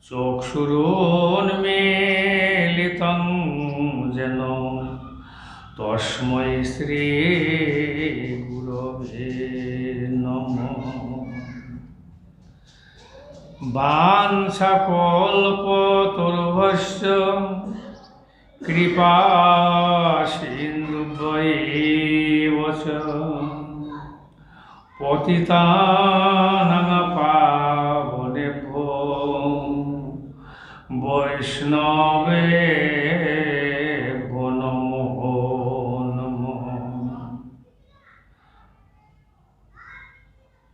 চক্ষুরোন্মীলিतं যেন তস্मै শ্রী গুরবে নমঃ। বাঞ্ছাকল্পতরুভ্যশ্চ কৃপা সিন্ধুভ্যেব চ পতিতানাং পাবনেভ্যো বৈষ্ণবেভ্যো নমো নমঃ।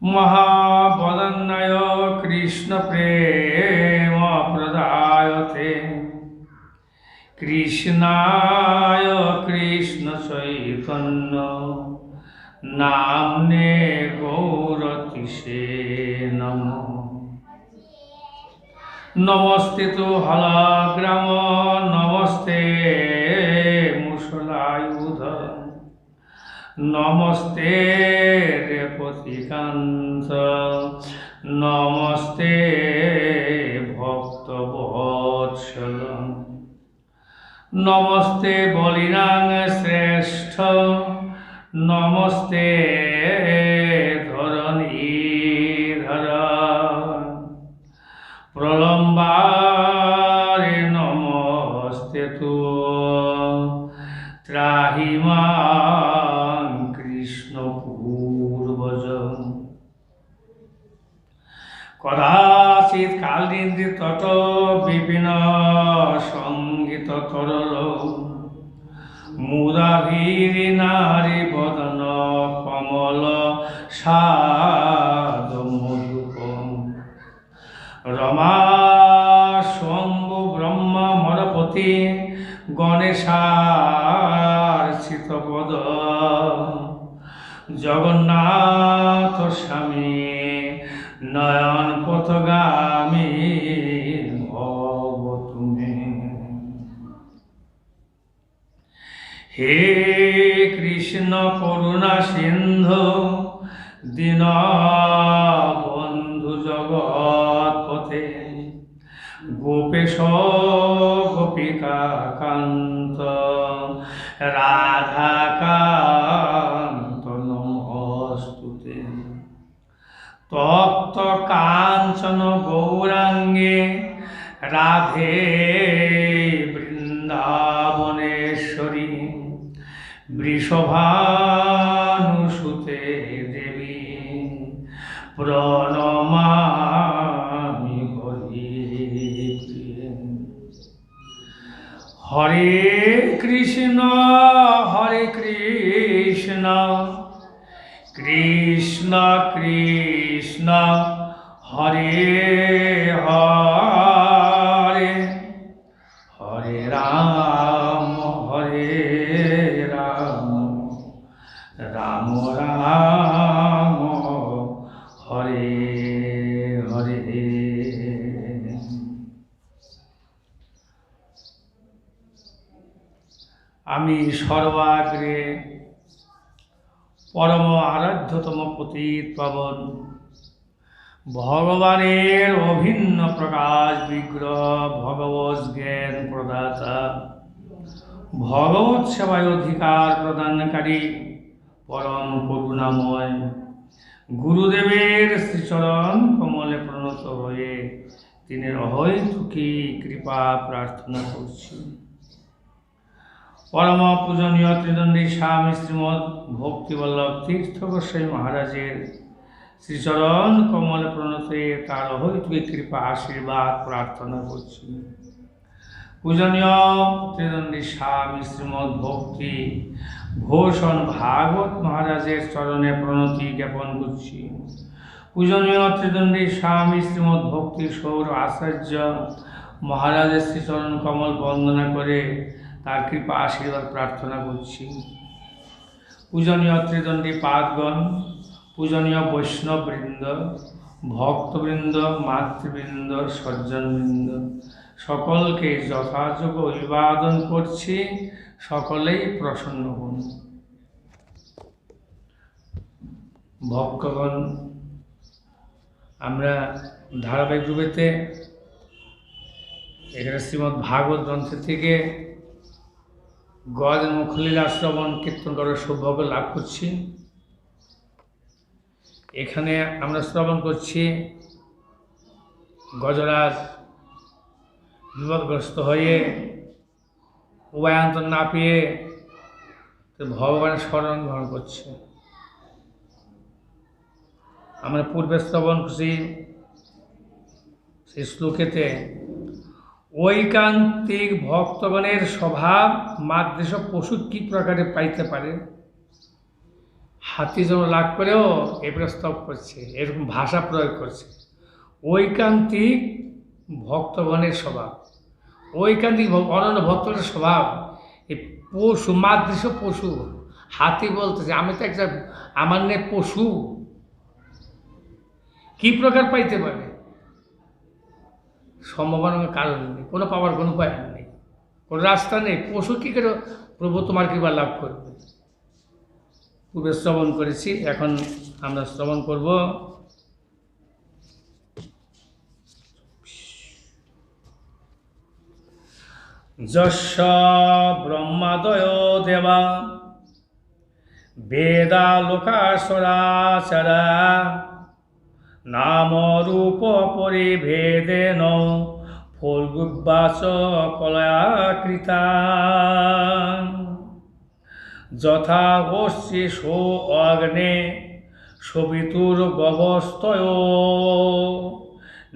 মহাবদন্নায় কৃষ্ণ প্রেম প্রদায়তে কৃষ্ণায় কৃষ্ণ চৈতন্য নাম্নে গৌরতিষে নমঃ। নমস্তে তু হলাগ্রাম নমস্তে মুসলায়ুধ নমস্তে রেপতিকান্ত নমস্তে ভক্তবৎসল নমস্তে বলিরাং শ্রেষ্ঠ নমস্তে ধরণীধর প্রলম্বারে নমস্তে তু ত্রাহি মাং কৃষ্ণ পূর্বজ। কদাচিৎ কালিন্দী তট বিপিন সঙ্গীত তরল মুদাভীরি নারী বদন কমল সাদ মধুপ রমা শম্ভু ব্রহ্ম মরপতি গণেশার চিতপদ জগন্নাথ স্বামী নয়ন পথগামী ভব তুমি। হে কৃষ্ণ করুণা সিন্ধু দীনবন্ধু জগৎপতে গোপেশ গোপিকা কান্ত রাধাকান্ত নমস্তুতে। তপ্ত কাঞ্চন গৌরাঙ্গে রাধে বৃন্দাবনেশ্বরী বৃষভানুসুতে দেবী প্রণমামি হরিপ্রিয়ে। হরে কৃষ্ণ কৃষ্ণ কৃষ্ণ হরে হরে হরে রাম রাম রাম হরে হরে। আমি সর্বাগ্রে পরম আরাধ্যতম পতিত পাবন ভগবানের অভিন্ন প্রকাশ বিগ্রহ ভগবৎ জ্ঞান প্রদাতা ভগবৎ সেবায় অধিকার প্রদানকারী পরম করুণাময় গুরুদেবের শ্রীচরণ কমলে প্রণত হয়ে তিনি অহৈতুকী কৃপা প্রার্থনা করছি। পরম পূজনীয় ত্রিদণ্ডী স্বামী শ্রীমৎ ভক্তিবল্লভ তীর্থ গোস্বামী মহারাজের শ্রীচরণ কমলে প্রণত হয়ে তার অহৈতুকী কৃপা আশীর্বাদ প্রার্থনা করছি। পূজনীয় ত্রিদণ্ডী স্বামী শ্রীমৎ ভক্তি ভূষণ ভাগবত মহারাজের চরণে প্রণতি জ্ঞাপন করছি। পূজনীয় ত্রিদণ্ডী স্বামী শ্রীমৎ ভক্তি সৌর আচার্য মহারাজের শ্রীচরণ কমল বন্দনা করে তার কৃপা আশীর্বাদ প্রার্থনা করছি। পূজনীয় ত্রিদণ্ডী পাদগণ, পূজনীয় বৈষ্ণববৃন্দ, ভক্তবৃন্দ, মাতৃবৃন্দ, সজ্জনবৃন্দ সকলকে যথাযোগ্য অভিবাদন করছি। সকলেই প্রসন্ন হন। ভক্তগণ, আমরা ধারাবাহিক রূপেতে এখানে শ্রীমদ্ ভাগবত গ্রন্থের থেকে গজ মুখলীলা শ্রবণ কীর্তন করার সৌভাগ্য লাভ করছি। এখানে আমরা শ্রবণ করছি গজরাজ বিপদগ্রস্ত হয়ে উভয়ান্তর না পেয়ে ভগবানের শরণ গ্রহণ করছে। আমরা পূর্বে শ্রবণ করছি সেই শ্লোকেতে ঐকান্তিক ভক্তগণের স্বভাব মাদ্দেশ পশু কি প্রকারে পাইতে পারে, হাতি যেন লাভ করেও এ প্রস্তাব করছে, এরকম ভাষা প্রয়োগ করছে। ঐকান্তিক ভক্তগণের স্বভাব, ঐকান্তিক অনন্য ভক্তগণের স্বভাব এই পশু মাদ্দেশ পশু, হাতি বলতেছে আমি তো একটা আমার নে পশু, কি প্রকার পাইতে পারে? সম্ভাবনার কারণ নেই, কোনো পাওয়ার কোনো উপায় নেই, কোনো রাস্তা নেই। পশু কী করে প্রভু তোমার কৃপা লাভ করবে? পূর্বে শ্রবণ করেছি, এখন আমরা শ্রবণ করব যস্য ব্রহ্মাদয় দেবা বেদা লোকাসরাচরা নাম রূপ পরিভেদেন ফল্গুবাচ কলয়াকৃতা যথা অশ্চি সো অগ্নে সবিতুর গবস্তয়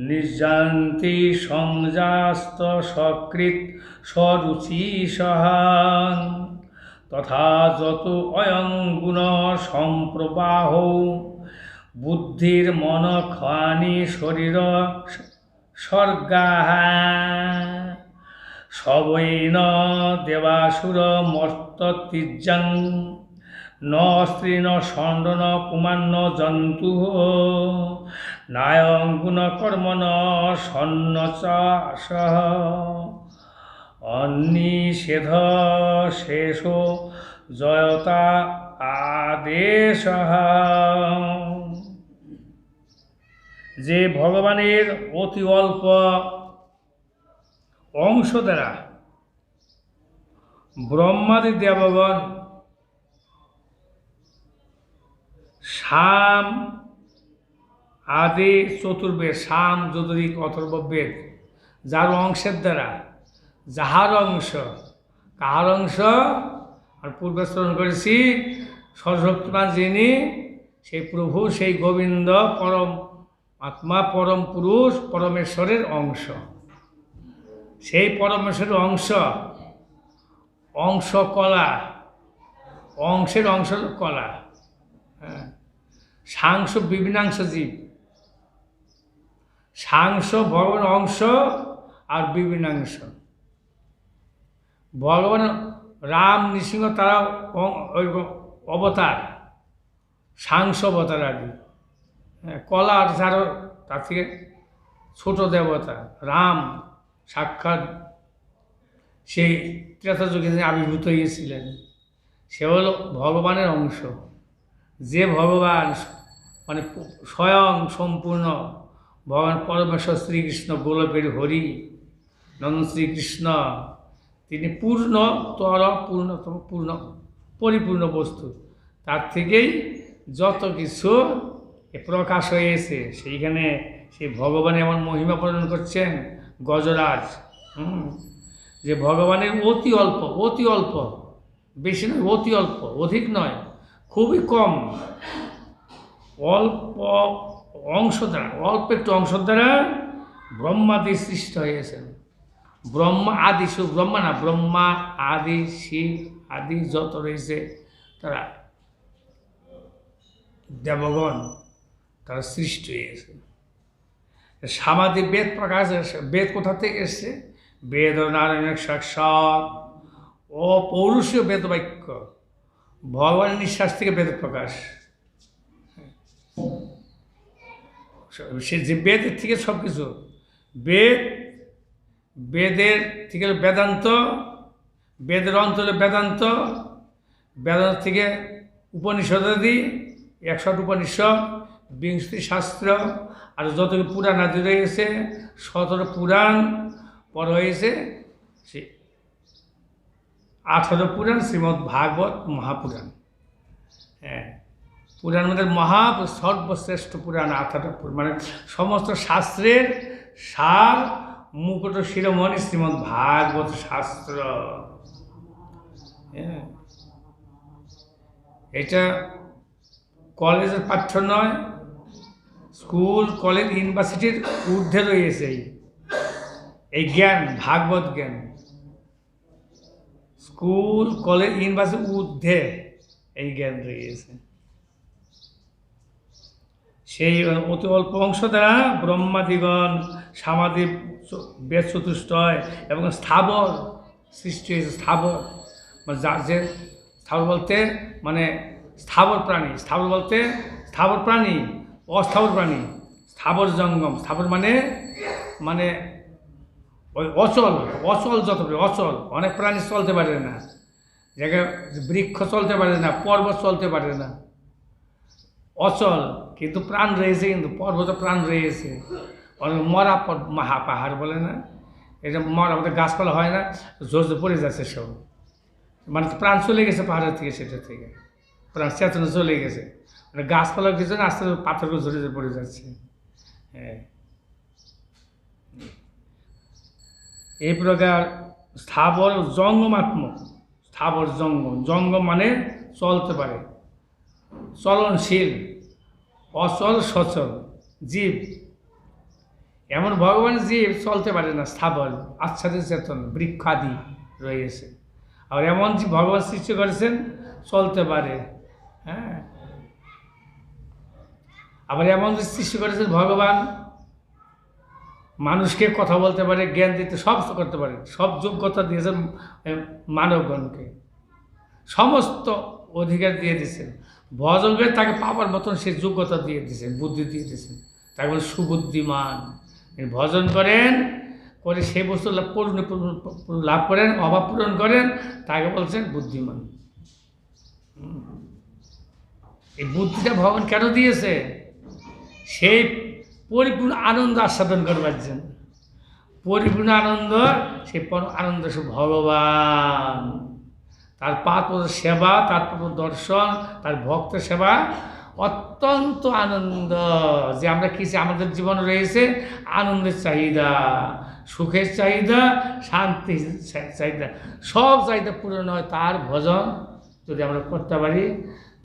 নির্যান্তি সংজাস্ত সকৃত সরুচি সহান তথা যত অয়ং গুণ সম্প্রবাহ বুদ্ধির মন খানি শরীর স্বর্গা সবৈন দেবাসুর মর্ততির্যং ন স্ত্রী ন ষণ্ড ন কুমান্ন জন্তু নায়ং গুণ কর্ম ন সন্ন সহ অন্নিষেধ শেষ জয়তা আদেশ। যে ভগবানের অতি অল্প অংশ দ্বারা ব্রহ্মাদি দেবগণ সাম আদি চতুর্বেদ, সাম যদুরিক অথর্ববেদ, যার অংশের দ্বারা যাহার অংশ কাহার অংশ, আর পূর্বে শ্রবণ করেছি সর্বশক্তিমান যিনি, সেই প্রভু, সেই গোবিন্দ পরম আত্মা, পরম পুরুষ, পরমেশ্বরের অংশ। সেই পরমেশ্বরের অংশ কলা, অংশের অংশ কলা। হ্যাঁ, সাংস বিভিন্নাংশ জীব, সাংস ভগবান অংশ আর বিভিন্নাংশ। ভগবান রাম নৃসিংহ তারা অবতার, সাংস অবতার আদি। কলা আর যারা তার থেকে ছোট দেবতা রাম সাক্ষাৎ সেই ত্রেতা যুগে তিনি আবির্ভূত হয়েছিলেন, সে হল ভগবানের অংশ। যে ভগবান মানে স্বয়ং সম্পূর্ণ ভগবান পরমেশ্বর শ্রীকৃষ্ণ, গোলকের হরি নন্দন শ্রীকৃষ্ণ, তিনি পূর্ণতর পূর্ণতম পূর্ণ পরিপূর্ণ বস্তু, তার থেকেই যত কিছু প্রকাশ হয়েছে। সেইখানে সেই ভগবান এমন মহিমা প্রদান করছেন গজরাজ, যে ভগবানের অতি অল্প, অতি অল্প, বেশি নয়, অতি অল্প, অধিক নয়, খুবই কম, অল্প অংশ দ্বারা, অল্প একটু অংশ দ্বারা ব্রহ্মাদি সৃষ্ট হয়েছেন। ব্রহ্মা আদি, শুধু ব্রহ্মা না, ব্রহ্মা আদি, শিব আদি যত রয়েছে তারা দেবগণ, তারা সৃষ্টি হয়েছে। সামাদি বেদ প্রকাশ, বেদ কোথা থেকে এসছে? বেদ নারায়ণ সাক্ষাৎ ও পৌরুষীয় বেদ বাক্য, ভগবানের নিঃশ্বাস থেকে বেদ প্রকাশ। সে যে বেদের থেকে সব কিছু, বেদের থেকে বেদান্ত, বেদের অন্তরে বেদান্ত, বেদান্ত থেকে উপনিষদাদি 108 উপনিষদ, 20টি শাস্ত্র, আর যত পুরাণ আদি রয়েছে 17 পুরাণ, পর হয়েছে সে 18 পুরাণ শ্রীমদ্ ভাগবত মহাপুরাণ। হ্যাঁ, পুরাণ মধ্যে সর্বশ্রেষ্ঠ পুরাণ 18 পুরাণ, মানে সমস্ত শাস্ত্রের সার মুকুট শিরোমণি শ্রীমদ্ ভাগবত শাস্ত্র। হ্যাঁ, এটা কলেজের পাঠ্য নয়, স্কুল কলেজ ইউনিভার্সিটির ঊর্ধ্বে রয়েছে এই জ্ঞান, ভাগবত জ্ঞান। স্কুল কলেজ ইউনিভার্সিটির ঊর্ধ্বে এই জ্ঞান রয়েছে। সেই অতি অল্প অংশ দ্বারা ব্রহ্মাদিগণ সমাধি বেদ চতুষ্টয় এবং স্থাবর সৃষ্টি হয়েছে। স্থাবর মানে যে স্থাবর বলতে মানে স্থাবর প্রাণী, স্থাবর বলতে স্থাবর প্রাণী, অস্থাবর প্রাণী, স্থাবর জঙ্গম। স্থাবর মানে মানে ওই অচল, অচল যত অচল, অনেক প্রাণী চলতে পারে না, জায়গায় বৃক্ষ চলতে পারে না, পর্বত চলতে পারে না, অচল, কিন্তু প্রাণ রয়েছে, কিন্তু পর্বতে প্রাণ রয়েছে। অনেক মরা পাহাড় বলে না, এটা মরা, আমাদের গাছপালা হয় না, জোর পড়ে যাচ্ছে সব, মানে প্রাণ চলে গেছে পাহাড়ের থেকে, সেটা থেকে প্রাণ চেতনা চলে গেছে, মানে গাছপালা কিছু না, আস্তে আস্তে পাথরগুলো ঝরে পড়ে যাচ্ছে। হ্যাঁ, এই প্রকার স্থাবর জঙ্গমাত্মক, স্থাবর জঙ্গম, জঙ্গম মানে চলতে পারে, চলনশীল, অচল সচল জীব। এমন ভগবান জীব চলতে পারে না, স্থাবর আচ্ছাদিত চেতন বৃক্ষাদি রয়েছে। আর এমন যে ভগবান সৃষ্টি করেছেন চলতে পারে। হ্যাঁ, আবার এমন যে সৃষ্টি করেছেন ভগবান মানুষকে কথা বলতে পারে, জ্ঞান দিতে, সব করতে পারে, সব যোগ্যতা দিয়েছেন মানবগণকে, সমস্ত অধিকার দিয়ে দিয়েছেন। ভজন করে তাকে পাবার মতন সে যোগ্যতা দিয়ে দিয়েছেন, বুদ্ধি দিয়ে দিয়েছেন, তাকে বলে সুবুদ্ধিমান। ভজন করেন, করে সেই বস্তু লাভ করেন, অভাব পূরণ করেন, তাকে বলছেন বুদ্ধিমান। এই বুদ্ধিটা ভগবান কেন দিয়েছে? সেই পরিপূর্ণ আনন্দ আস্বাদন করবার জন্য। পরিপূর্ণ আনন্দ, সেই আনন্দ সে ভগবান, তার পাদ সেবা, তার দর্শন, তার ভক্ত সেবা অত্যন্ত আনন্দ। যে আমরা কিছু আমাদের জীবনে রয়েছে আনন্দের চাহিদা, সুখের চাহিদা, শান্তির চাহিদা, সব চাহিদা পূরণ হয় তার ভজন যদি আমরা করতে পারি,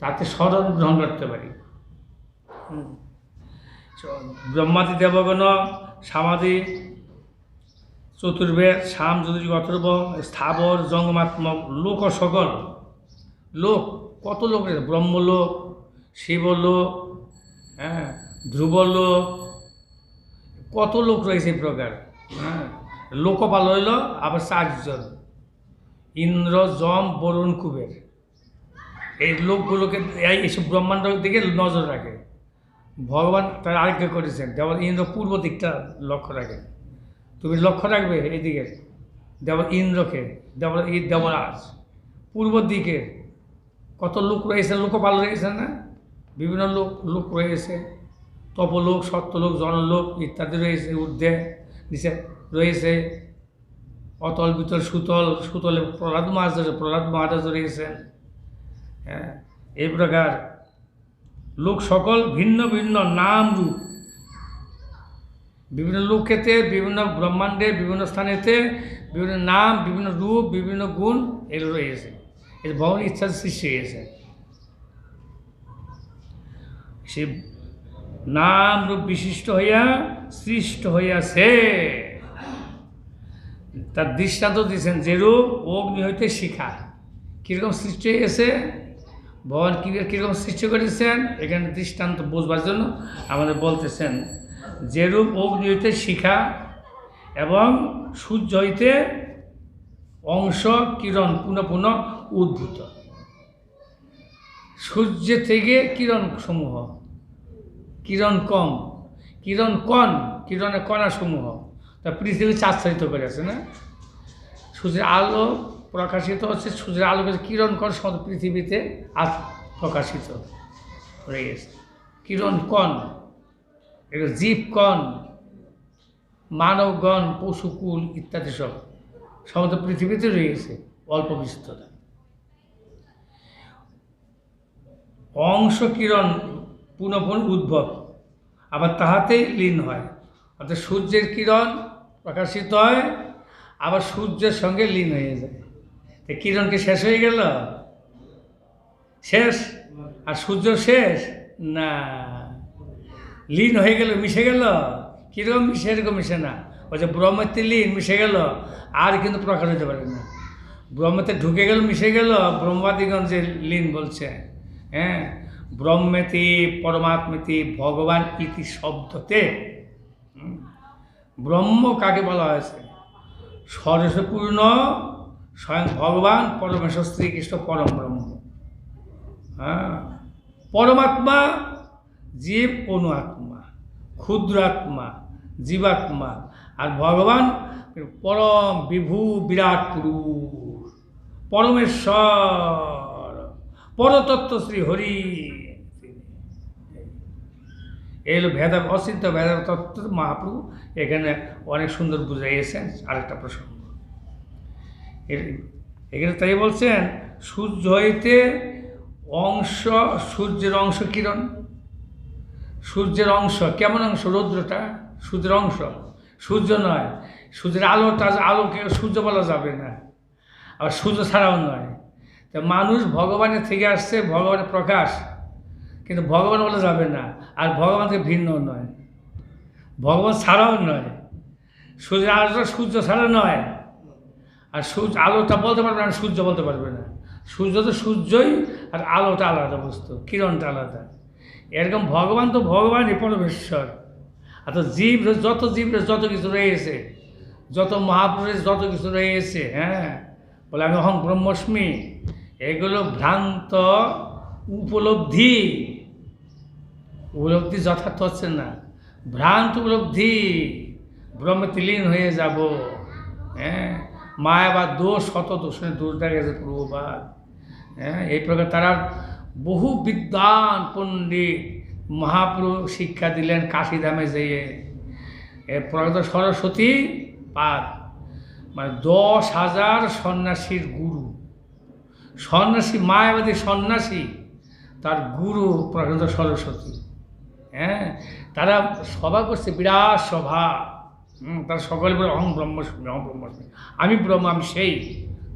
তাতে শরণ গ্রহণ করতে পারি। ব্রহ্মাদি দেবগণ সমাধি চতুর্বেদ সাম যজুর্বেদ অথর্ব স্থাবর জঙ্গমাত্মক লোক সকল লোক, কত লোক রয়েছে, ব্রহ্মলোক, শিবলোক, হ্যাঁ, ধ্রুবলোক, কত লোক রয়েছে এই প্রকার। হ্যাঁ, লোকপাল হইল আবার 4 জন, ইন্দ্র, যম, বরুণ, কুবের। এই লোকগুলোকে এইসব ব্রহ্মাণ্ডের দিকে নজর রাখে। ভগবান তার আজ্ঞা করেছেন, যেমন ইন্দ্র পূর্ব দিকটা লক্ষ্য রাখে, তুমি লক্ষ্য রাখবে এইদিকে, যেমন ইন্দ্রকে, যেমন এই দেবরাজ পূর্ব দিকে কত লোক রয়েছে, লোকপাল রয়েছে না, বিভিন্ন লোক রয়েছে, তপলোক, সত্যলোক, জনলোক ইত্যাদি রয়েছে, ঊর্ধ্বে নিচে রয়েছে অতল, বিতল, সুতল, সুতলে প্রহ্লাদ মহারাজ রয়েছেন। হ্যাঁ, এই প্রকার লোক সকল ভিন্ন ভিন্ন নাম রূপ, বিভিন্ন লোকেতে, বিভিন্ন ব্রহ্মাণ্ডে, বিভিন্ন স্থানেতে বিভিন্ন নাম, বিভিন্ন রূপ, বিভিন্ন গুণ এগুলো রয়েছে। এর ভগবান ইচ্ছা সৃষ্টি হয়েছে, সে নাম রূপ বিশিষ্ট হইয়া সৃষ্ট হইয়াছে। তার দৃষ্টান্ত দিয়েছেন, যেরূপ অগ্নি হইতে শিখা কীরকম সৃষ্টি হয়েছে, ভগবান কীরকম সৃষ্টি করেছেন, এখানে দৃষ্টান্ত বুঝবার জন্য আমাদের বলতেছেন, যেরূপ অগ্নি হইতে শিখা এবং সূর্য হইতে অংশ কিরণ পুনঃ পুনঃ উদ্ভূত। সূর্য থেকে কিরণ সমূহ, কিরণ কম, কিরণ কণ, কিরণের কণা সমূহ তা পৃথিবী আচ্ছাদিত করে আছে না। সূর্যের আলো প্রকাশিত হচ্ছে, সূর্যের আলোকে কিরণ কণ সমস্ত পৃথিবীতে প্রকাশিত হয়ে গেছে। কিরণ কণ এটা জীবগণ, মানবগণ, পশুকুল ইত্যাদি সব সমস্ত পৃথিবীতে রয়েছে অল্প বিস্তর। অংশ কিরণ পুনঃ পুনঃ উদ্ভব, আবার তাহাতেই লীন হয়। অর্থাৎ সূর্যের কিরণ প্রকাশিত হয়, আবার সূর্যের সঙ্গে লীন হয়ে যায়। তো কিরণ কি শেষ হয়ে গেল? শেষ? আর সূর্য শেষ না, লীন হয়ে গেল, মিশে গেল। কীরকম মিশে? এরকম মিশে না। ওই যে ব্রহ্মতে লীন মিশে গেল, আর কিন্তু প্রকাশ হতে পারে না। ব্রহ্মতে ঢুকে গেল, মিশে গেল, ব্রহ্মাদিগণ যে লীন বলছে, হ্যাঁ, ব্রহ্মেতি পরমাত্মেতি ভগবান ইতি শব্দতে। ব্রহ্ম কাকে বলা হয়েছে? সরস্বপূর্ণ স্বয়ং ভগবান পরমেশ্বর শ্রীকৃষ্ণ পরম ব্রহ্ম। হ্যাঁ, পরমাত্মা জীব অনু আত্মা, ক্ষুদ্র আত্মা, জীবাত্মা, আর ভগবান পরম বিভু বিরাট পুরুষ, পরমেশ্বর, পরতত্ত্ব শ্রী হরি। এই হলো ভেদা, অসিদ্ধ ভেদার তত্ত্ব মহাপ্রভু এখানে অনেক সুন্দর বুঝাইয়েছেন। আরেকটা প্রসঙ্গ এখানে তাই বলছেন, সূর্য হইতে অংশ, সূর্যের অংশ কিরণ। সূর্যের অংশ কেমন অংশ? রৌদ্রটা সূর্যের অংশ, সূর্য নয়। সূর্যের আলোটা, আলোকে সূর্য বলা যাবে না, আবার সূর্য ছাড়াও নয়। তো মানুষ ভগবানের থেকে আসছে, ভগবানের প্রকাশ, কিন্তু ভগবান বলা যাবে না, আর ভগবান থেকে ভিন্ন নয়, ভগবান ছাড়াও নয়। সূর্যের আলোটা সূর্য ছাড়া নয়, আর সূর্য আলোটা বলতে পারবে না, সূর্য বলতে পারবে না। সূর্য তো সূর্যই, আর আলোটা আলাদা বস্তু, কিরণটা আলাদা। এরকম ভগবান তো ভগবানই পরমেশ্বর। আর তো জীব, যত জীবের যত কিছু রয়েছে, যত মহাপুরুষের যত কিছু রয়েছে, হ্যাঁ, বলে আমি অহং ব্রহ্মস্মি, এগুলো ভ্রান্ত উপলব্ধি। উপলব্ধি যথার্থ হচ্ছে না, ভ্রান্ত উপলব্ধি। ব্রহ্মে লীন হয়ে যাব। হ্যাঁ, মায়াবাদ দোষ, শত দোষের দোষ দেখা গেছে প্রভুবাদ। হ্যাঁ, এই প্রকার তারা বহু বিদ্বান পণ্ডিত মহাপ্রভু শিক্ষা দিলেন কাশীধামে যেয়ে। এরপর সরস্বতী পাদ, মানে 10,000 সন্ন্যাসীর গুরু, সন্ন্যাসী, মায়াবাদী সন্ন্যাসী, তার গুরু প্রকৃত সরস্বতী। হ্যাঁ, তারা সভা করছে, বিরাট সভা। তারা সকলে বলে অহং ব্রহ্মস্মি, অহং ব্রহ্মস্মি, আমি ব্রহ্ম, আমি সেই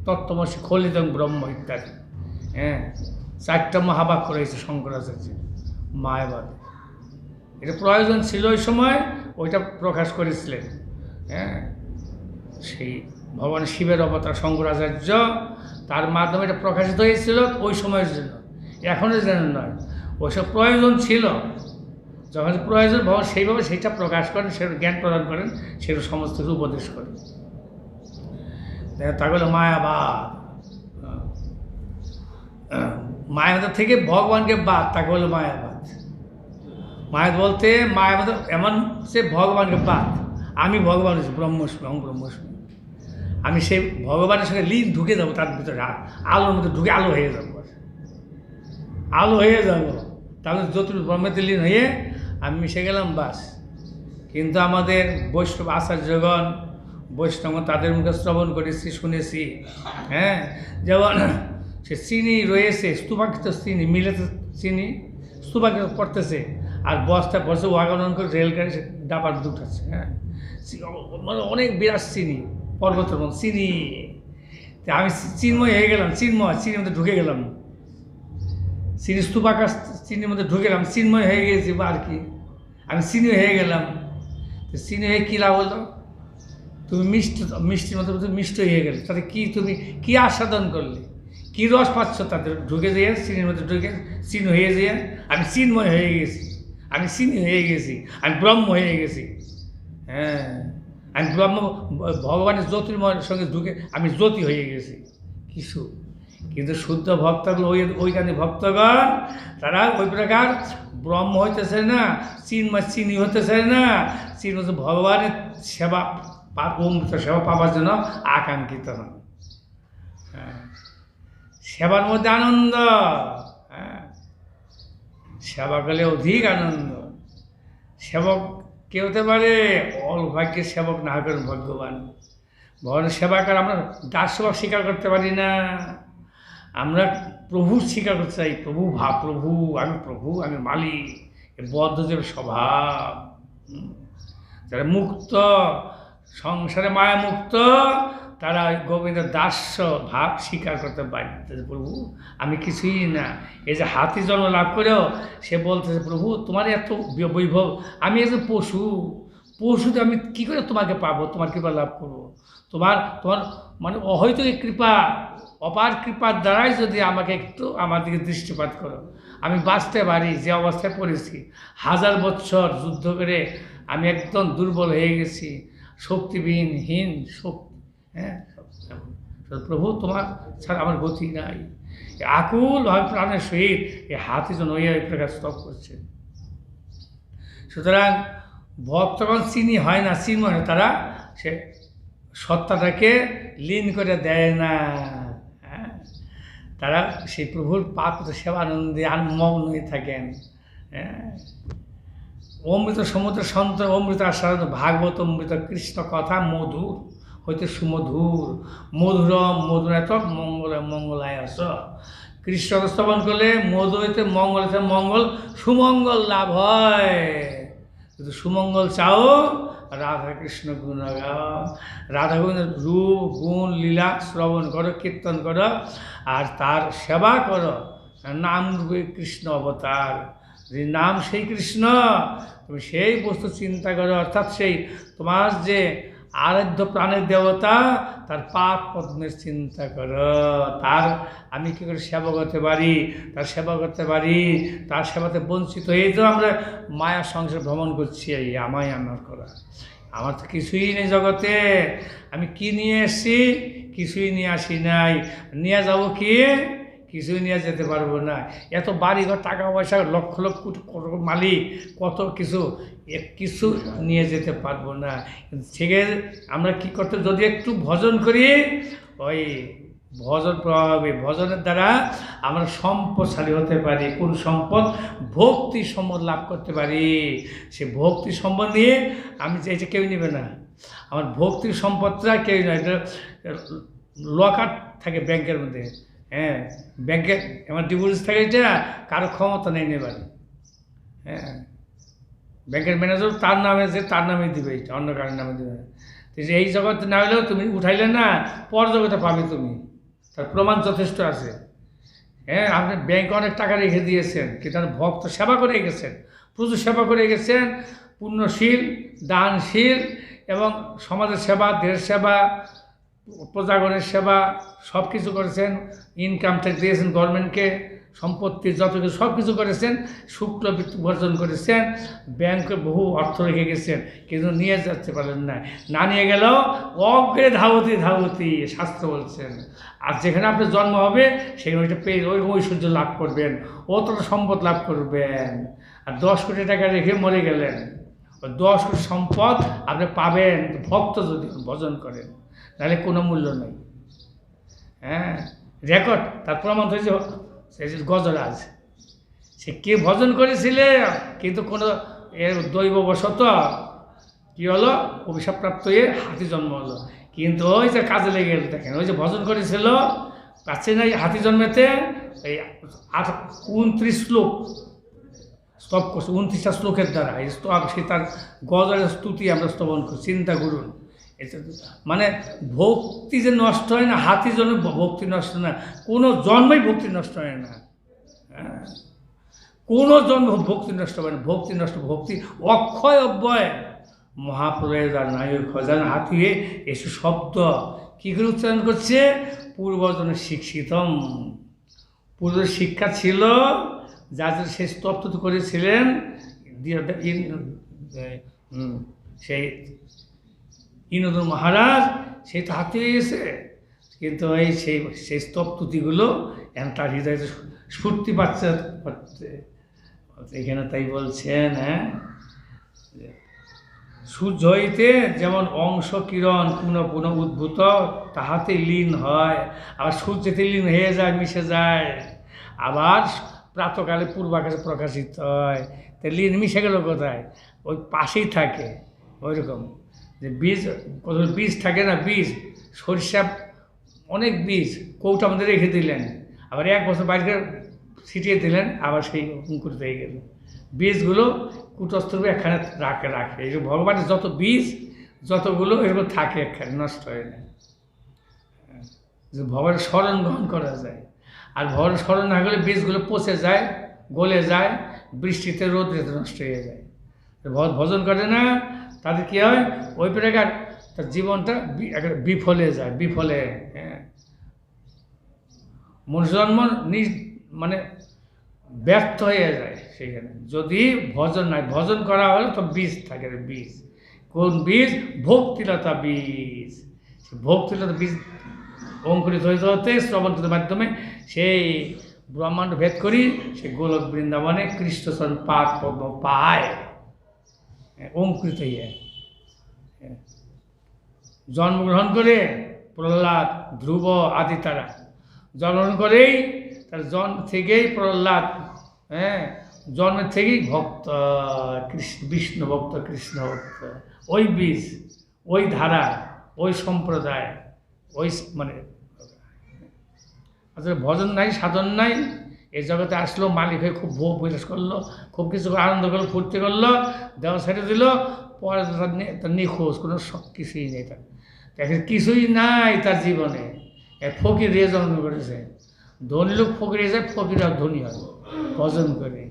তত্ত্বমসি খলিতং ব্রহ্ম ইত্যাদি। হ্যাঁ, 4টা মহাবাক্য রয়েছে শঙ্করাচার্য মায়াবাদ। এটা প্রয়োজন ছিল ওই সময়, ওইটা প্রকাশ করেছিলেন। হ্যাঁ, সেই ভগবান শিবের অবতার শঙ্করাচার্য, তার মাধ্যমে এটা প্রকাশিত হয়েছিল ওই সময়ের জন্য, এখনের জন্য নয়। ওইসব প্রয়োজন ছিল, যখন প্রয়োজন ভগবান সেইভাবে সেইটা প্রকাশ করেন, সে জ্ঞান প্রদান করেন, সেটা সমস্ত কিছু উপদেশ করেন। তা হলো মায়াবাদ। মায়াবাদ থেকে ভগবানকে বাদ, তাকে বলে মায়াবাদ। মায়াবাদ বলতে, মায়াবাদ এমন সে ভগবানকে বাদ, আমি ভগবান হচ্ছি ব্রহ্মস্মি, অহং ব্রহ্মস্মি, আমি সেই ভগবানের সঙ্গে লীন ঢুকে যাবো, তার ভিতরে আলোর মধ্যে ঢুকে আলো হয়ে যাবো, আলো হয়ে যাবো। তাহলে যত ব্রহ্মেতে লীন হয়ে আমি মিশে গেলাম, বাস। কিন্তু আমাদের বৈষ্ণব আচার্যগণ, বৈষ্ণব, তাদের মুখে শ্রবণ করেছি, শুনেছি। হ্যাঁ, যেমন সে চিনি রয়েছে, স্তূপাকৃত চিনি, মিলেতে চিনি স্তূপাকৃত করতেছে, আর বস্তা বসে ওয়াগন করে রেলগাড়ি সে ডাবার দুটাচ্ছে। হ্যাঁ, মানে অনেক বিরাট চিনি, পর্বতের মতো চিনি। আমি চিন্ময় হয়ে গেলাম, চিন্ময়, চিনির মধ্যে ঢুকে গেলাম, চিনি স্তূপাকাশ চিনির মধ্যে ঢুকে গেলাম, চিন্ময় হয়ে গেছি, বা আর কি, আমি চিনি হয়ে গেলাম। তো চিনি হয়ে কী লাভ হলো? তুমি মিষ্টির মতো মিষ্টি হয়ে গেলে, তাতে কি তুমি কী আস্বাদন করলে, কী রস পাচ্ছ? তাদের ঢুকে যেয়ে চিনির মধ্যে ঢুকে চিনি হয়ে যেয়ে আমি চিন্ময় হয়ে গেছি, আমি চিনি হয়ে গেছি, আমি ব্রহ্ম হয়ে গেছি। হ্যাঁ, আমি ব্রহ্ম, ভগবানের জ্যোতির্ময়ের সঙ্গে ঢুকে আমি জ্যোতি হয়ে গেছি কিছু। কিন্তু শুদ্ধ ভক্তগুলো, ওইখানে ভক্তগণ, তারা ওই প্রকার ব্রহ্ম হইতেছে না, চিনি হতেছে না, চিন হচ্ছে ভগবানের সেবা, অমৃত সেবা পাওয়ার জন্য আকাঙ্ক্ষিত হন। হ্যাঁ, সেবার মধ্যে আনন্দ। হ্যাঁ, সেবা করলে অধিক আনন্দ। সেবক কে হতে পারে? অলভাগ্যের সেবক না করেন ভাগ্যবান। ভগবানের সেবা করে আমরা দাস সেবক স্বীকার করতে পারি না। আমরা প্রভুর স্বীকার করতে চাই, প্রভু প্রভু, আমি মালিক। এ বদ্ধজীবের স্বভাব। যারা মুক্ত, সংসারে মায়া মুক্ত, তারা ওই গোবিন্দের দাস্য ভাব স্বীকার করতে বাধ্য। প্রভু আমি কিছুই না। এই যে হাতি জন্ম লাভ করেও সে বলতেছে, প্রভু তোমার এত বৈভব, আমি একজন পশুতে আমি কী করে তোমাকে পাবো, তোমার কৃপা লাভ করবো? তোমার তোমার মানে অহৈত কৃপা, অপার কৃপার দ্বারাই যদি আমাকে একটু আমার দিকে দৃষ্টিপাত করো, আমি বাঁচতে পারি। যে অবস্থায় পড়েছি, 1000 বছর যুদ্ধ করে আমি একদম দুর্বল হয়ে গেছি, শক্তিবিহীন শক্তি। হ্যাঁ, প্রভু তোমার ছাড়া আমার গতি নাই। আকুল হয় প্রাণের সহিত এই হাতি যেন ওই প্রকার স্তব করছে। সুতরাং ভক্তগণ চিনি হয় না, চিন্ময় হয়, তারা সে সত্তাটাকে লীন করে দেয় না। হ্যাঁ, তারা সেই প্রভুর পাপ সেবা আনন্দে মগ্ন হয়ে থাকেন। হ্যাঁ, অমৃত সমুদ্র সন্ত অমৃত আস্বাদ ভাগবত অমৃত কৃষ্ণ কথা মধুর হইতে সুমধুর, মধুরম মধুরাত মঙ্গলায় আস। কৃষ্ণ স্তবন করলে মধু হইতে মঙ্গল হইতে মঙ্গল, সুমঙ্গল লাভ হয়। যদি সুমঙ্গল চাও, রাধা কৃষ্ণ গুণ গাও, রাধা গোবিন্দের রূপ গুণ লীলা শ্রবণ করো, কীর্তন করো, আর তার সেবা করো। নাম রূপে কৃষ্ণ অবতার, যে নাম সেই কৃষ্ণ, তুমি সেই বস্তু চিন্তা করো, অর্থাৎ সেই তোমার যে আরাধ্য প্রাণের দেবতা, তার পাপ পদ্মের চিন্তা করো। তার আমি কী করে সেবা করতে পারি, তার সেবা করতে পারি, তার সেবাতে বঞ্চিত হয়েই তো আমরা মায়ার সংসার ভ্রমণ করছি। এই আমায় আমার করা, আমার তো কিছুই নেই জগতে। আমি কি নিয়ে এসেছি? কিছুই নিয়ে আসি নাই। নিয়ে যাব কি? কিছুই নিয়ে যেতে পারবো না। এত বাড়িঘর, টাকা পয়সা, লক্ষ লক্ষ কোটি মালিক, কত কিছু, কিছু নিয়ে যেতে পারবো না। থেকে আমরা কি করতে, যদি একটু ভজন করি, ওই ভজন প্রভাবে, ভজনের দ্বারা আমরা সম্পদশালী হতে পারি। কোন সম্পদ? ভক্তি সম্পদ লাভ করতে পারি। সে ভক্তি সম্পদ নিয়ে আমি যে কেউ নেবে না, আমার ভক্তির সম্পদটা কেউ নয়। এটা লকার থাকে ব্যাংকের মধ্যে। হ্যাঁ, ব্যাংকে আমার ডিপোজিট থাকে, এটা কারো ক্ষমতা নেই নেবার। হ্যাঁ, ব্যাংকের ম্যানেজার তার নামে যে তার নামে দিবে, এটা অন্য কারোর নামে দেবে। এই জগতে না হলেও তুমি উঠাইলে না, পর জগতে পাবে তুমি, তার প্রমাণ যথেষ্ট আছে। হ্যাঁ, আপনি ব্যাংকে অনেক টাকা রেখে দিয়েছেন, কিন্তু ভক্ত সেবা করে গেছেন, প্রচুর সেবা করে গেছেন, পুণ্যশীল, দানশীল, এবং সমাজের সেবা, দেশ সেবা, প্রজাগণের সেবা সব কিছু করেছেন। ইনকাম ট্যাক্স দিয়েছেন গভর্নমেন্টকে, সম্পত্তির যত কিছু সব কিছু করেছেন, শুক্লবৃত্তি বর্জন করেছেন, ব্যাংকে বহু অর্থ রেখে গেছেন, কিন্তু নিয়ে যেতে পারলেন না। না নিয়ে গেলেও অগ্রে ধাবতী শাস্ত্র বলছেন। আর যেখানে আপনার জন্ম হবে সেখানে ওইটা পেয়ে ওই ঐশ্বর্য লাভ করবেন, অতটা সম্পদ লাভ করবেন। আর 10 কোটি টাকা রেখে মরে গেলেন, ওই 10 কোটি সম্পদ আপনি পাবেন ভক্ত যদি ভজন করেন, নাহলে কোনো মূল্য নেই। হ্যাঁ, রেকর্ড তার প্রমাণ হয়েছে সেই গজরাজ, সে কে ভজন করেছিলে, কিন্তু কোনো এর দৈববশত কী হলো, অভিশাপপ্রাপ্ত হয়ে হাতি জন্ম হলো। কিন্তু ওই যে কাজে লেগে গেল, দেখেন ওই যে ভজন করেছিল, পাচ্ছে না হাতি জন্মেতে, এই 29 শ্লোক স্তব করছে, 29টা শ্লোকের দ্বারা এই স্তব, সে তার গজরের স্তুতি আমরা স্তবন করি। চিন্তা করুন, মানে ভক্তি যে নষ্ট হয় না, হাতি জন্মে ভক্তি নষ্ট না, কোনো জন্মেই ভক্তি নষ্ট হয় না। হ্যাঁ, কোনো জন্ম ভক্তি নষ্ট হয় না, ভক্তি নষ্ট, ভক্তি অক্ষয় অব্যয় মহাপ্রলয়ের নায়ক খজান হাতিয়ে এসব শব্দ কী করে উচ্চারণ করছে? পূর্বজনের শিক্ষিতম, পূর্বের শিক্ষা ছিল, যাদের সে স্তব্ধ করেছিলেন সেই ইন্দ্র মহারাজ, সেই তো হাতে গেছে, কিন্তু এই সেই স্তবতুতিগুলো এখন তার হৃদয়ে স্ফূর্তি পাচ্ছে। এখানে তাই বলছেন, হ্যাঁ, সূর্য হইতে যেমন অংশ কিরণ পুনঃ পুনঃ উদ্ভূত, তাহাতে লীন হয়, আবার সূর্যেতে লীন হয়ে যায়, মিশে যায়, আবার প্রাতকালে পূর্বাকাশে প্রকাশিত হয়। তো লীন মিশে গেল কোথায়? ওই পাশেই থাকে। ওইরকম যে বীজ, কতগুলো বীজ থাকে না, বীজ সরিষা অনেক বীজ কৌটা মধ্যে রেখে দিলেন, আবার 1 বছর বাইরে ছিটিয়ে দিলেন, আবার সেই অঙ্কুরিত হয়ে গেল। বীজগুলো কুটস্থ একখানে রাখে এই যে ভগবানের যত বীজ যতগুলো এগুলো থাকে একখানে, নষ্ট হয় না। যে ভগবানের স্মরণ গ্রহণ করা যায়। আর ভগবানের স্মরণ না গেলে বীজগুলো পচে যায়, গলে যায়, বৃষ্টিতে রোদ্রে নষ্ট হয়ে যায়। ভজন করে না তাদের কী হয়, ওই প্রকার তার জীবনটা বিফলে যায়, বিফলে। হ্যাঁ, মনুষ্যজন্ম মানে ব্যর্থ হয়ে যায় সেখানে যদি ভজন নাই। ভজন করা হলে তো বীজ থাকে, বীজ কোন বীজ? ভক্তিলতা বীজ। ভক্তিলতা বীজ অঙ্কুরিত হইতে হতে শ্রবণের মাধ্যমে সেই ব্রহ্মাণ্ড ভেদ করি সে গোলক বৃন্দাবনে কৃষ্ণচরণ পাদ পদ্ম পায়, অঙ্কুরিত হয়ে জন্মগ্রহণ করে প্রহ্লাদ, ধ্রুব আদি তারা জন্মগ্রহণ করেই তার জন্ম থেকেই প্রহ্লাদ, জন্মের থেকেই ভক্ত কৃষ্ণ, বিষ্ণু ভক্ত, কৃষ্ণ ভক্ত। ওই বীজ, ওই ধারা, ওই সম্প্রদায়, ওই মানে আসলে ভজন নাই, সাধন নাই। এই জগতে আসলো, মালিক হয়ে খুব ভোগ বিলাস করলো, খুব কিছু আনন্দ করলো, ফুর্তি করলো, দেওয়া ছেড়ে দিল, পরে তার নিখোঁজ, কোনো কিছুই নেই তার, এখন কিছুই নাই তার জীবনে। ফকির হয়ে জন্ম করেছে। ধনী লোক ফকির হয়ে যায়, ফকির আর ধনী হয় ভজন করে।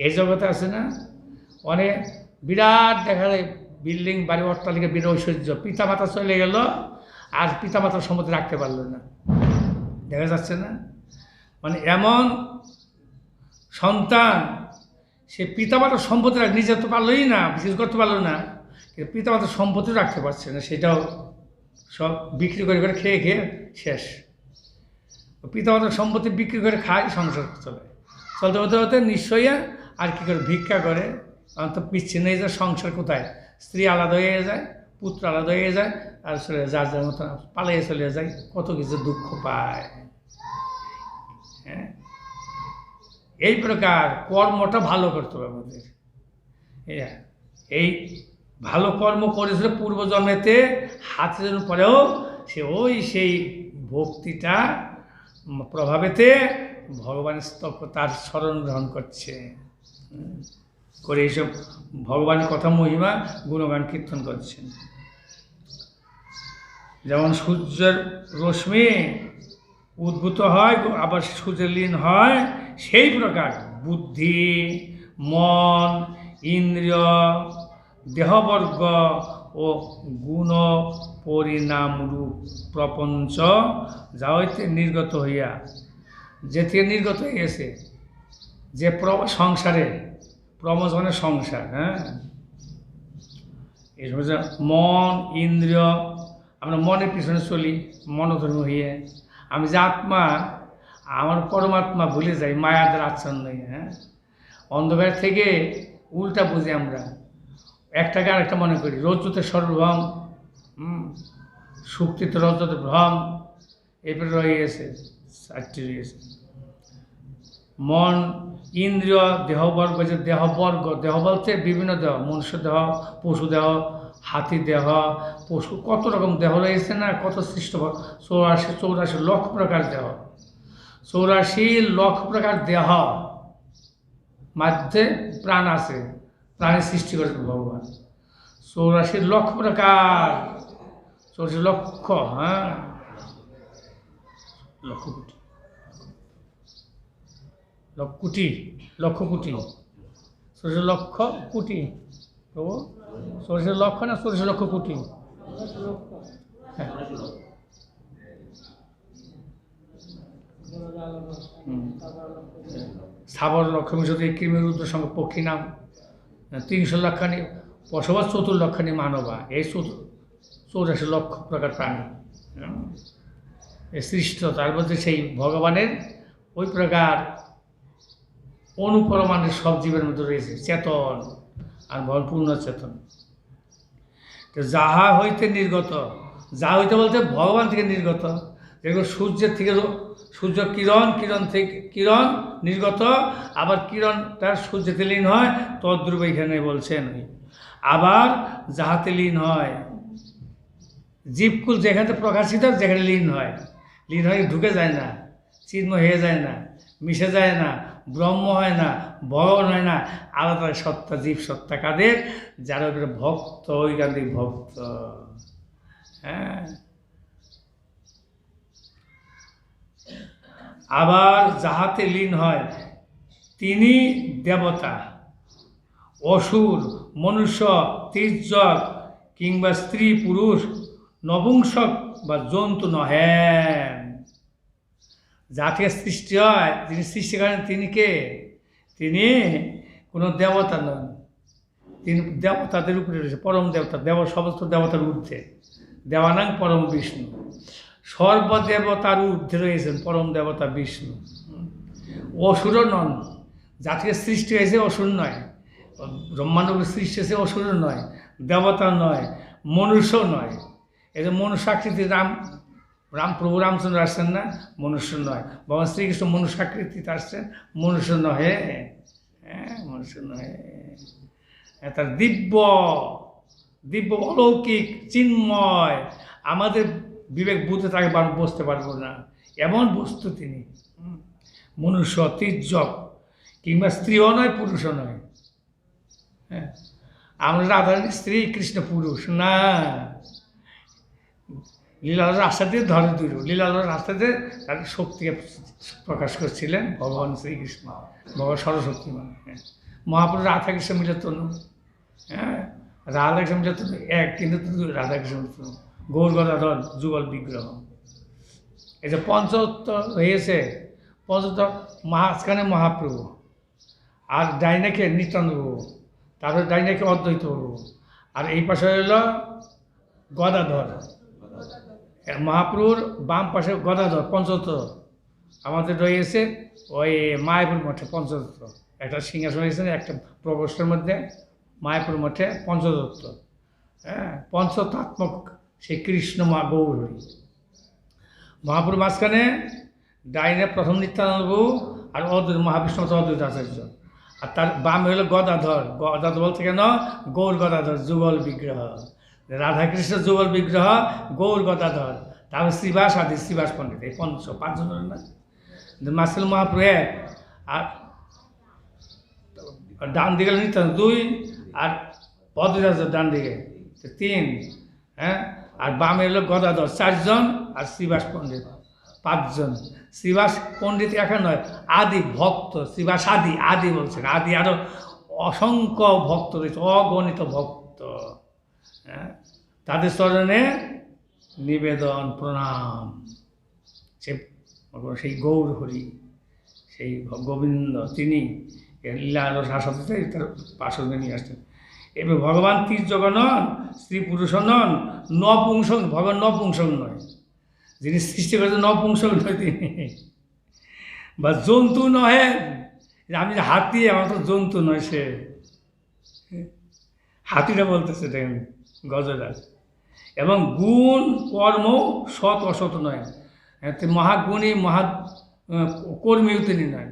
এই জগতে আছে না অনেক বিরাট দেখা যায় বিল্ডিং, বাড়ি, অট্টালিকা, বিরাট ঐশ্বর্য, পিতামাতা চলে গেল আর পিতামাতার সম্পত্তি রাখতে পারলো না, দেখা যাচ্ছে না? মানে এমন সন্তান, সে পিতামাতার সম্পত্তি নিজে তো পারলোই না, বিশেষ করতে পারলো না, কিন্তু পিতামাতার সম্পত্তি রাখতে পারছে না, সেটাও সব বিক্রি করে করে খেয়ে খেয়ে শেষ। পিতামাতার সম্পত্তি বিক্রি করে খায়, সংসার চলে, চলতে হতে হতে নিশ্চয়ই আর কী করে ভিক্ষা করে, তো পিছিয়ে নিয়ে যায়। সংসার কোথায়? স্ত্রী আলাদা হয়ে যায়, পুত্র আলাদা হয়ে যায়, আর চলে যার যার মতো পালিয়ে চলে যায়, কত কিছু দুঃখ পায়। হ্যাঁ, এই প্রকার কর্মটা ভালো করতে হবে আমাদের। এই ভালো কর্ম করেছিল পূর্বজন্মেতে, হাতে পরেও সে ওই সেই ভক্তিটা প্রভাবেতে ভগবানের তার স্মরণ গ্রহণ করছে, করে এইসব ভগবানের কথা, মহিমা, গুণগান কীর্তন করছেন। যেমন সূর্যের রশ্মি উদ্ভূত হয়, আবার সূর্যের লীন হয়, সেই প্রকার বুদ্ধি, মন, ইন্দ্রিয়, দেহবর্গ ও গুণ পরিণামরূপ প্রপঞ্চ যা হইতে নির্গত হইয়া, যে থেকে নির্গত হইয়াছে, যে সংসারে, প্রমোজ মানে সংসার, এই সমস্ত মন, ইন্দ্রিয়, আমরা মনের পিছনে চলি, মনোধর্মী হইয়ে। আমি যে আত্মা, আমার পরমাত্মা ভুলে যাই মায়াদের আচ্ছন্ন হয়ে। অন্ধকার থেকে উল্টা বুঝি আমরা, একটাকে আরেকটা মনে করি। রজ্জুতে সর্বভ্রম, সুক্তিতে রজ্জুতে ভ্রম, এরপরে রয়ে গেছে, 4টি রয়েছে। মন, ইন্দ্রিয়, দেহবর্গ, যে দেহবর্গ, দেহ বলতে বিভিন্ন দেহ, মনুষ্য দেহ, পশু দেহ, হাতি দেহ, পশু, কত রকম দেহ রয়েছে না, কত সৃষ্ট, 84 লক্ষ প্রকার দেহ, 84 লক্ষ প্রকার দেহ মধ্যে প্রাণ আছে, প্রাণের সৃষ্টি করেছেন ভগবান। 84 লক্ষ প্রকার, 84 লক্ষ, লক্ষ কোটি, লক্ষ কোটি, 84 লক্ষ কোটি, প্রভু 84 লক্ষ না 84 লক্ষ কোটি? স্থাবর লক্ষ্মী যদি কৃমির রুদ্র সঙ্গে পক্ষী নাম 300 লক্ষানি বসবাস, 4 লক্ষানি মানবা, এই 84 লক্ষ প্রকার প্রাণী সৃষ্ট। তার মধ্যে সেই ভগবানের ওই প্রকার অনুপরমাণের সব জীবের মধ্যে রয়েছে চেতন, আর পূর্ণ চেতন। তো যাহা হইতে নির্গত, যা হইতে বলতে ভগবান থেকে নির্গত, যেগুলো সূর্যের থেকে, সূর্য কিরণ, কিরণ থেকে কিরণ নির্গত, আবার কিরণটা সূর্যতে লীন হয়, তদ্রূপ এখানে বলছেন। আবার যাহাতে লীন হয়, জীবকুল যেখানে প্রকাশিত যেখানে লীন হয় ঢুকে যায় না, চিন্ময় হয়ে যায় না, মিশে যায় না, ব্রহ্ম হয় না, ভগবান হয় না, আলাদা সত্তা, জীব সত্তা কাদের? যারা উপরে ভক্ত, ঐকান্তিক ভক্ত। হ্যাঁ, আবার যাহাতে লীন হয় তিনি দেবতা, অসুর, মনুষ্য, তির্যক কিংবা স্ত্রী পুরুষ, নপুংসক বা জন্তু নহেন। যা থেকে সৃষ্টি হয়, যিনি সৃষ্টি করেন তিনি কে? তিনি কোনো দেবতা নন, তিনি দেবতাদের উপরে রয়েছে, পরম দেবতা, সমস্ত দেবতার ঊর্ধ্বে, দেবানাং পরম বিষ্ণু, সর্বদেবতার ঊর্ধ্বে রয়েছেন পরম দেবতা বিষ্ণু। অসুরও নন, যা থেকে সৃষ্টি হয়েছে অসুর নয়, ব্রহ্মাণ্ডের সৃষ্টি হয়েছে অসুরও নয়, দেবতা নয়, মনুষ্য নয়। এই যে মনুষ্যাকৃতি প্রভু রামচন্দ্র আসছেন না, মনুষ্য নয়। ভগবান শ্রীকৃষ্ণ মনুষ্যাকৃতিতে আসছেন, মনুষ্য নহে। হ্যাঁ, মনুষ্য নহে। তার দিব্য অলৌকিক চিন্ময়, আমাদের বিবেক বুঝতে তাকে বসতে পারবো না এমন বস্তু তিনি। মনুষ্য, তির্যক কিংবা স্ত্রীও নয়, পুরুষও নয়। হ্যাঁ, আমরা রাধারানী স্ত্রী, কৃষ্ণ পুরুষ না। লীলার রাস্তা দিয়ে ধরে দূর, লীলার রাস্তা দিয়ে তার শক্তিকে প্রকাশ করছিলেন ভগবান শ্রীকৃষ্ণ, ভগবান সরস্বতীমান। হ্যাঁ, মহাপুরুষ রাধাকৃষ্ণ মিলে তনু। হ্যাঁ, রাধাকৃষ্ণ মিলে তনু এক, কিন্তু রাধাকৃষ্ণ তনু, গৌর গদাধর যুগল বিগ্রহ। এই যে পঞ্চতত্ত্ব হয়েছে, পঞ্চতত্ত্ব মাঝখানে মহাপ্রভু, আর ডাইনাকে নিত্যানন্দ প্রভু, তারপরে ডাইনাকে অদ্বৈত প্রভু, আর এই পাশে হইল গদাধর। মহাপ্রভুর বাম পাশে গদাধর পঞ্চতত্ত্ব। আমাদের রয়েছে ওই মায়াপুর মঠে পঞ্চতত্ত্ব, একটা সিংহাসন রয়েছে একটা প্রকোষ্ঠের মধ্যে, মায়াপুর মঠে পঞ্চতত্ত্ব। হ্যাঁ, পঞ্চতত্ত্বাত্মক সেই কৃষ্ণ মা গৌর হরি। মহাপুর মাঝখানে ডাইনে প্রথম নিত্যানন্দ প্রভু, আর অদ্বৈত মহাবিষ্ণু অদ্বৈত আচার্য, আর তার বামে হলো গদাধর। গদাধর বলতে কেন? গৌর গদাধর যুগল বিগ্রহ, রাধাকৃষ্ণ যুগল বিগ্রহ, গৌর গদাধর, তারপরে শ্রীবাস আদি, শ্রীবাস পণ্ডিত, এই পাঁচজন না। মাসেল মহাপ্রভু এক, আর ডান দিকে নিত্যানন্দ দুই, আর অদ্বৈত ডান দিকে তিন। হ্যাঁ, আর বামে হলো গদাধর চারজন, আর শ্রীবাস পণ্ডিত পাঁচজন। শ্রীবাস পণ্ডিত একা নয়, আদি ভক্ত, শ্রীবাস আদি বলছেন, আদি আরও অসংখ্য ভক্ত রয়েছে, অগণিত ভক্ত। হ্যাঁ, তাদের চরণে নিবেদন প্রণাম। সেই গৌর হরি, সেই গোবিন্দ, তিনি লীলার শাসতে তার পাশে নিয়ে আসতেন। এবার ভগবান তির্যক নন, স্ত্রী পুরুষ নন, নপুংসক, ভগবান নপুংসক নয়, যিনি সৃষ্টি করেছেন নপুংসক নয় তিনি, বা জন্তু নহে। আমি যে হাতি, আমার তো জন্তু নয়, সে হাতিটা বলতেছে দেখেন গজরাজ। এবং গুণ কর্ম সৎ অসৎ নয়, মহাগুণী কর্মীও তিনি নয়,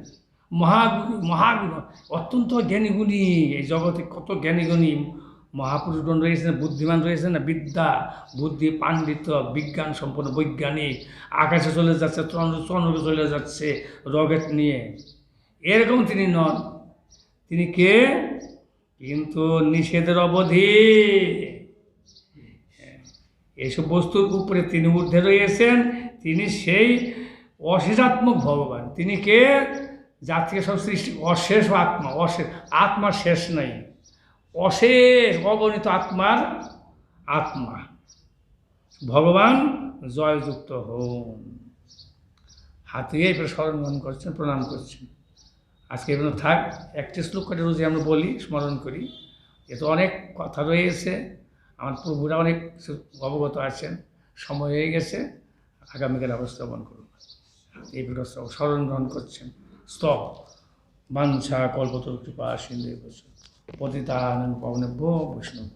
মহাগুণ অত্যন্ত জ্ঞানীগুণী। এই জগতে কত জ্ঞানীগুণী মহাপুরুষগণ রয়েছেন, বুদ্ধিমান রয়েছেন না, বিদ্যা বুদ্ধি পাণ্ডিত্য বিজ্ঞান সম্পন্ন বৈজ্ঞানিক, আকাশে চলে যাচ্ছে, চন্দ্রে চলে যাচ্ছে রকেট নিয়ে, এরকম তিনি নন। তিনি কে? কিন্তু নিষেধের অবধি এইসব বস্তুর উপরে তিনি ঊর্ধ্বে রয়েছেন। তিনি সেই অশেষাত্মক ভগবান। তিনি কে? যার থেকে সব সৃষ্টি, অশেষ আত্মা, আত্মার শেষ নাই, অশেষ অগণিত আত্মার আত্মা ভগবান। জয়যুক্ত হন। হাতিয়ে এবার স্মরণ করছেন, প্রণাম করছেন। আজকে এগুলো থাক, একটি শ্লোক করে রোজই আমরা বলি, স্মরণ করি। এ তো অনেক কথা রয়েছে, আমার প্রভুরা অনেক অবগত আছেন। সময় হয়ে গেছে, আগামীকাল অবস্থাপন করুন। এই স্মরণ গ্রহণ করছেন। স্তব বাঞ্ছা কল্পতরু কৃপা সিন্ধু পতিতানং পাবনেভ্যো বৈষ্ণব।